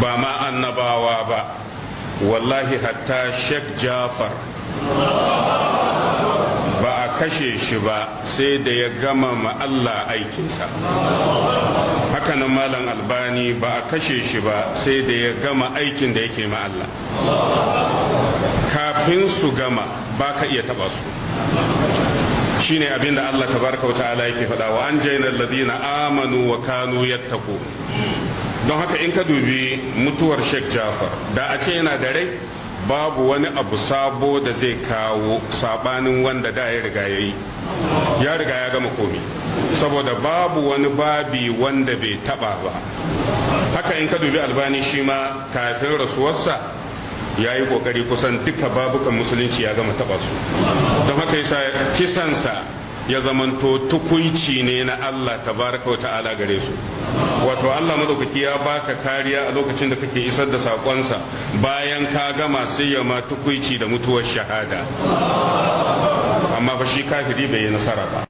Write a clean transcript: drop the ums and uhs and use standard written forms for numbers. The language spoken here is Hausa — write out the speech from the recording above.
ba ma annabawa ba, wallahi hatta Sheikh Jafar ba a kashe shi ba sai da ya gama ma Allah aikinsa. Hakanan Malam Albani ba a kashe shi ba sai da ya gama aikin da yake ma Allah. Kafin su gama ba ka iya taba su. Shine abinda Allah tabaraka wa ta'ala yake faɗa wa anjayna alladhina amanu wa kanu yattaqun. Don haka in ka dubi mutuwar Sheikh Jafar, da a ce yana da rai babu wani abu sabo da zai kawo sabanin wanda da ya riga ya riga ya gama komi, saboda babu wani babi wanda bai taba ba. Haka in ka dubi Albani shi ma kafin rasuwarsa ya yi kokari kusan duka babukan musulunci ya gama taba su. Don haka yasa kisansa ya zamanto tukuici ne na Allah tabaraka wa ta'ala gare su. Wato Allah madaukaki ya baka kariya a lokacin da kake isar da sakonsa, bayan ka gama sai ya ma tukuici da mutuwar shahada. Amma fa shi kafiri bai yi nasara ba.